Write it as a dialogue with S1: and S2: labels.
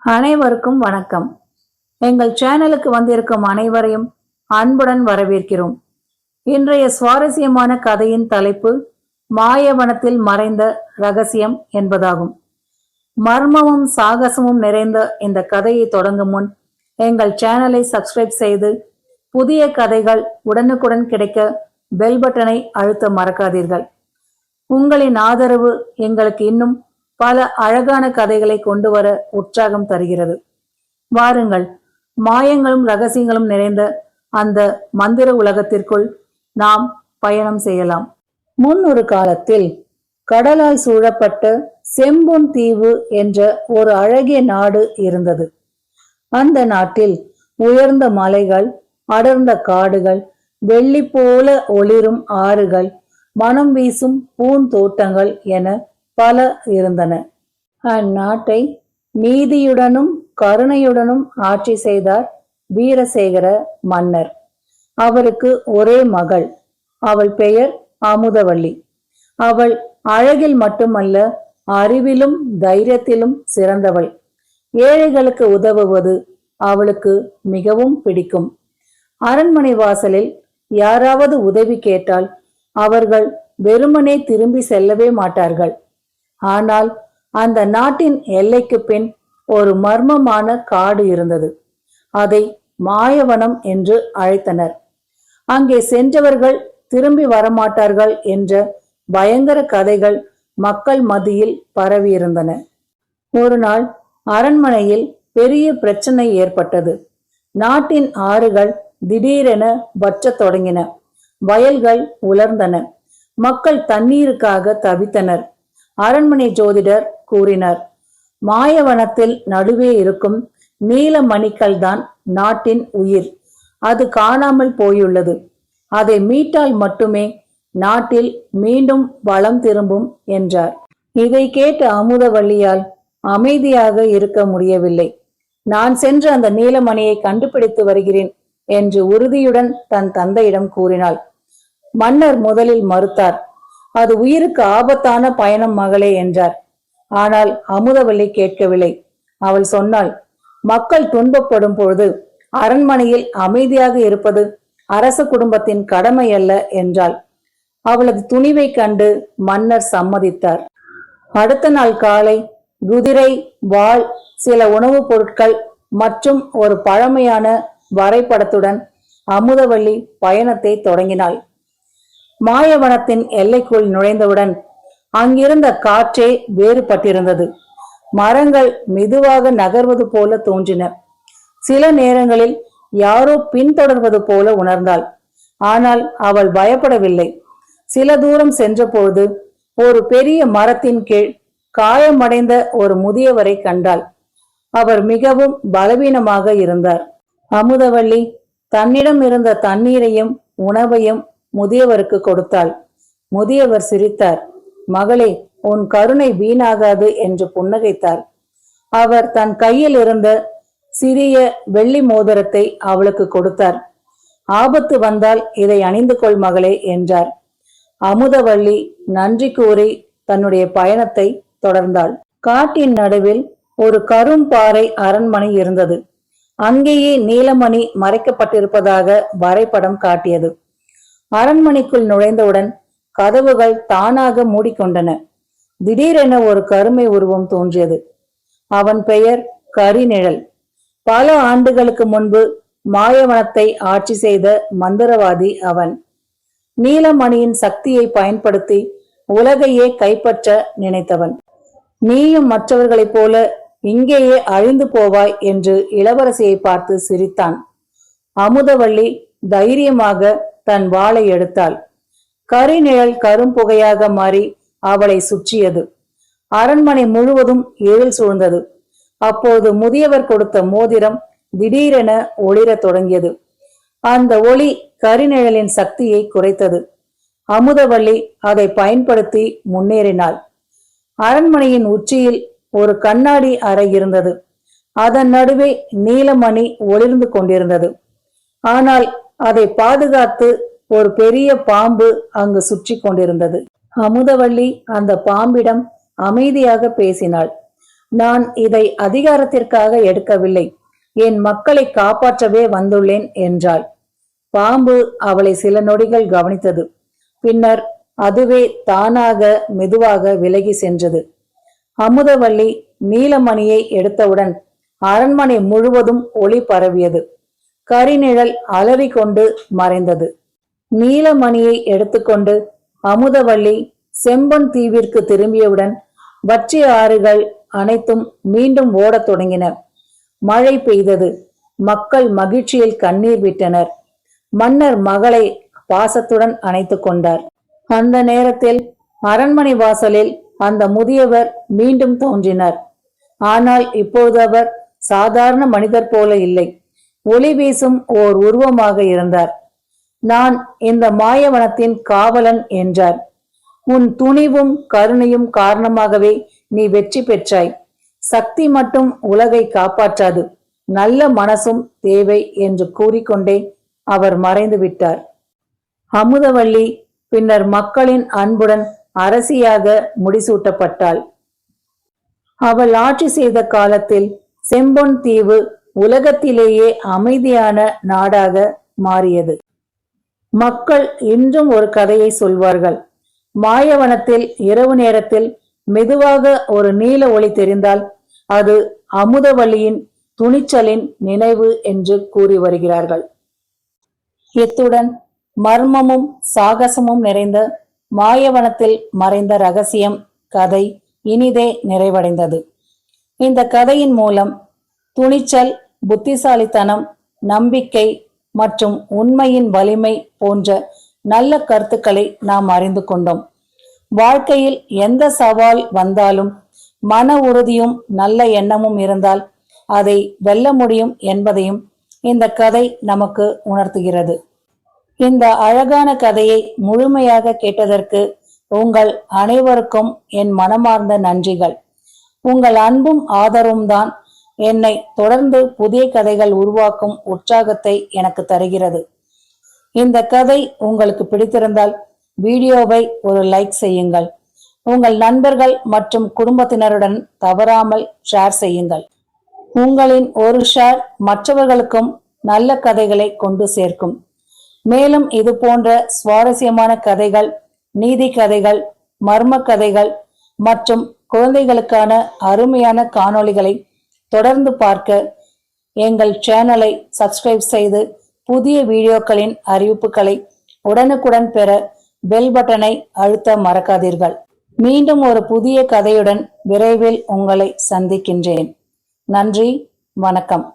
S1: அனைவருக்கும் வணக்கம். எங்கள் சேனலுக்கு வந்திருக்கும் அனைவரையும் அன்புடன் வரவேற்கிறோம். இன்றைய சுவாரஸ்யமான கதையின் தலைப்பு மாயவனத்தில் மறைந்த ரகசியம் என்பதாகும். மர்மமும் சாகசமும் நிறைந்த இந்த கதையை தொடங்கும் முன் எங்கள் சேனலை சப்ஸ்கிரைப் செய்து புதிய கதைகள் உடனுக்குடன் கிடைக்க பெல் பட்டனை அழுத்த மறக்காதீர்கள். உங்களின் ஆதரவு எங்களுக்கு இன்னும் பல அழகான கதைகளை கொண்டு வர உற்சாகம் தருகிறது. வாருங்கள், மாயங்களும் ரகசியங்களும் நிறைந்த அந்த மந்திர உலகத்திற்குள் நாம் பயணம் செய்யலாம். முன் ஒரு காலத்தில் கடலால் சூழப்பட்ட செம்பொன் தீவு என்ற ஒரு அழகிய நாடு இருந்தது. அந்த நாட்டில் உயர்ந்த மலைகள், அடர்ந்த காடுகள், வெள்ளி போல ஒளிரும் ஆறுகள், மனம் வீசும் பூந்தோட்டங்கள் என பல இருந்தன. அந்நாட்டை நீதியுடனும் கருணையுடனும் ஆட்சி செய்தார் வீரசேகர மன்னர். அவருக்கு ஒரே மகள். அவள் பெயர் அமுதவள்ளி. அவள் அழகில் மட்டுமல்ல, அறிவிலும் தைரியத்திலும் சிறந்தவள். ஏழைகளுக்கு உதவுவது அவளுக்கு மிகவும் பிடிக்கும். அரண்மனை வாசலில் யாராவது உதவி கேட்டால் அவர்கள் வெறுமனே திரும்பி செல்லவே மாட்டார்கள். ஆனால் அந்த நாட்டின் எல்லைக்கு பின் ஒரு மர்மமான காடு இருந்தது. அதை மாயவனம் என்று அழைத்தனர். அங்கே சென்றவர்கள் திரும்பி வரமாட்டார்கள் என்ற பயங்கர கதைகள் மக்கள் மத்தியில் பரவியிருந்தன. ஒரு நாள் அரண்மனையில் பெரிய பிரச்சனை ஏற்பட்டது. நாட்டின் ஆறுகள் திடீரென வற்றத் தொடங்கின. வயல்கள் உலர்ந்தன. மக்கள் தண்ணீருக்காக தவித்தனர். அரண்மனை ஜோதிடர் கூறினார், மாயவனத்தில் நடுவே இருக்கும் நீல மணிக்கல் தான் நாட்டின் உயிர். அது காணாமல் போயுள்ளது. அதை மீட்டால் மட்டுமே நாட்டில் மீண்டும் வளம் திரும்பும் என்றார். இதை கேட்ட அமுதவள்ளியால் அமைதியாக இருக்க முடியவில்லை. நான் சென்று அந்த நீலமணியை கண்டுபிடித்து வருகிறேன் என்று உறுதியுடன் தன் தந்தையிடம் கூறினாள். மன்னர் முதலில் மறுத்தார். அது உயிருக்கு ஆபத்தான பயணம் மகளே என்றார். ஆனால் அமுதவள்ளி கேட்கவில்லை. அவள் சொன்னாள், மக்கள் துன்பப்படும் பொழுது அரண்மனையில் அமைதியாக இருப்பது அரச குடும்பத்தின் கடமை அல்ல என்றாள். அவளது துணிவை கண்டு மன்னர் சம்மதித்தார். அடுத்த நாள் காலை குதிரை, வாள், சில உணவுப் பொருட்கள் மற்றும் ஒரு பழமையான வரைபடத்துடன் அமுதவள்ளி பயணத்தை தொடங்கினாள். மாயவனத்தின் எல்லைக்குள் நுழைந்தவுடன் அங்கிருந்த காற்றே வேறுபட்டிருந்தது. மரங்கள் மெதுவாக நகர்வது போல தோன்றின. சில நேரங்களில் யாரோ பின்தொடர்வது போல உணர்ந்தாள். ஆனால் அவள் பயப்படவில்லை. சில தூரம் சென்றபோது ஒரு பெரிய மரத்தின் கீழ் காயமடைந்த ஒரு முதியவரை கண்டாள். அவர் மிகவும் பலவீனமாக இருந்தார். அமுதவள்ளி தன்னிடம் இருந்த தண்ணீரையும் உணவையும் முதியவருக்கு கொடுத்தாள். முதியவர் சிரித்தார். மகளே, உன் கருணை வீணாகாது என்று புன்னகைத்தார். அவர் தன் கையில் இருந்த சிறிய வெள்ளி மோதிரத்தை அவளுக்கு கொடுத்தார். ஆபத்து வந்தால் இதை அணிந்து கொள் மகளே என்றார். அமுதவள்ளி நன்றி கூறி தன்னுடைய பயணத்தை தொடர்ந்தாள். காட்டின் நடுவில் ஒரு கரும்பாறை அரண்மனை இருந்தது. அங்கேயே நீலமணி மறைக்கப்பட்டிருப்பதாக வரைபடம் காட்டியது. அரண்மனைக்குள் நுழைந்தவுடன் கதவுகள் தானாக மூடிக்கொண்டன. திடீரென ஒரு கருமை உருவம் தோன்றியது. அவன் பெயர் கரிநிழல். பல ஆண்டுகளுக்கு முன்பு மாயவனத்தை ஆட்சி செய்த மந்திரவாதி அவன். நீலமணியின் சக்தியை பயன்படுத்தி உலகையே கைப்பற்ற நினைத்தவன். நீயும் மற்றவர்களைப் போல இங்கேயே அழிந்து போவாய் என்று இளவரசியை பார்த்து சிரித்தான். அமுதவள்ளி தைரியமாக தன் வாளை எடுத்தாள். கரிநிழல் கரும்புகையாக மாறி அவளை சுற்றியது. அரண்மனை முழுவதும் இருள் சூழ்ந்தது. அப்போது முதியவர் கொடுத்த மோதிரம் திடீரென ஒளிரத் தொடங்கியது. அந்த ஒளி கரிநிழலின் சக்தியை குறைத்தது. அமுதவள்ளி அதை பயன்படுத்தி முன்னேறினாள். அரண்மனையின் உச்சியில் ஒரு கண்ணாடி அறை இருந்தது. அதன் நடுவே நீலமணி ஒளிர்ந்து கொண்டிருந்தது. ஆனால் அதை பாதுகாத்து ஒரு பெரிய பாம்பு அங்கு சுற்றி கொண்டிருந்தது. அமுதவள்ளி அந்த பாம்பிடம் அமைதியாக பேசினாள். நான் இதை அதிகாரத்திற்காக எடுக்கவில்லை, என் மக்களை காப்பாற்றவே வந்துள்ளேன் என்றாள். பாம்பு அவளை சில நொடிகள் கவனித்தது. பின்னர் அதுவே தானாக மெதுவாக விலகி சென்றது. அமுதவள்ளி நீலமணியை எடுத்தவுடன் அரண்மனை முழுவதும் ஒளி பரவியது. கரிநிழல் அலறிக்கொண்டு மறைந்தது. நீலமணியை எடுத்துக்கொண்டு அமுதவள்ளி செம்பன் தீவிற்கு திரும்பியவுடன் வற்றிய ஆறுகள் அனைத்தும் மீண்டும் ஓடத் தொடங்கின. மழை பெய்தது. மக்கள் மகிழ்ச்சியில் கண்ணீர் விட்டனர். மன்னர் மகளை பாசத்துடன் அணைத்து கொண்டார். அந்த நேரத்தில் அரண்மனை வாசலில் அந்த முதியவர் மீண்டும் தோன்றினார். ஆனால் இப்போது அவர் சாதாரண மனிதர் போல இல்லை, ஒளி வீசும் ஓர் உருவமாக இருந்தார். நான் இந்த மாயவனத்தின் காவலன் என்றார். உன் துணிவும் கருணையும் காரணமாகவே நீ வெற்றி பெற்றாய். சக்தி மட்டும் உலகை காப்பாற்றாது, நல்ல மனசும் தேவை என்று கூறிக்கொண்டே அவர் மறைந்து விட்டார். அமுதவள்ளி பின்னர் மக்களின் அன்புடன் அரசியாக முடிசூட்டப்பட்டாள். அவள் ஆட்சி செய்த காலத்தில் செம்பொன் தீவு உலகத்திலேயே அமைதியான நாடாக மாறியது. மக்கள் இன்றும் ஒரு கதையை சொல்வார்கள். மாயவனத்தில் இரவு நேரத்தில் மெதுவாக ஒரு நீல ஒளி தெரிந்தால் அது அமுதவள்ளியின் துணிச்சலின் நினைவு என்று கூறி வருகிறார்கள். இத்துடன் மர்மமும் சாகசமும் நிறைந்த மாயவனத்தில் மறைந்த ரகசியம் கதை இனிதே நிறைவடைந்தது. இந்த கதையின் மூலம் துணிச்சல், புத்திசாலித்தனம், நம்பிக்கை மற்றும் உண்மையின் வலிமை போன்ற நல்ல கருத்துக்களை நாம் அறிந்து கொண்டோம். வாழ்க்கையில் எந்த சவால் வந்தாலும் மன உறுதியும் நல்ல எண்ணமும் இருந்தால் அதை வெல்ல முடியும் என்பதையும் இந்த கதை நமக்கு உணர்த்துகிறது. இந்த அழகான கதையை முழுமையாக கேட்டதற்கு உங்கள் அனைவருக்கும் என் மனமார்ந்த நன்றிகள். உங்கள் அன்பும் ஆதரவும் தான் என்னை தொடர்ந்து புதிய கதைகள் உருவாக்கும் உற்சாகத்தை எனக்கு தருகிறது. இந்த கதை உங்களுக்கு பிடித்திருந்தால் வீடியோவை ஒரு லைக் செய்யுங்கள். உங்கள் நண்பர்கள் மற்றும் குடும்பத்தினருடன் தவறாமல் ஷேர் செய்யுங்கள். உங்களின் ஒரு ஷேர் மற்றவர்களுக்கும் நல்ல கதைகளை கொண்டு சேர்க்கும். மேலும் இது போன்ற சுவாரஸ்யமான கதைகள், நீதி கதைகள், மர்ம கதைகள் மற்றும் குழந்தைகளுக்கான அருமையான காணொளிகளை தொடர்ந்து பார்க்க எங்கள் சேனலை சப்ஸ்கிரைப் செய்து புதிய வீடியோக்களின் அறிவிப்புகளை உடனுக்குடன் பெற பெல் பட்டனை அழுத்த மறக்காதீர்கள். மீண்டும் ஒரு புதிய கதையுடன் விரைவில் உங்களை சந்திக்கின்றேன். நன்றி, வணக்கம்.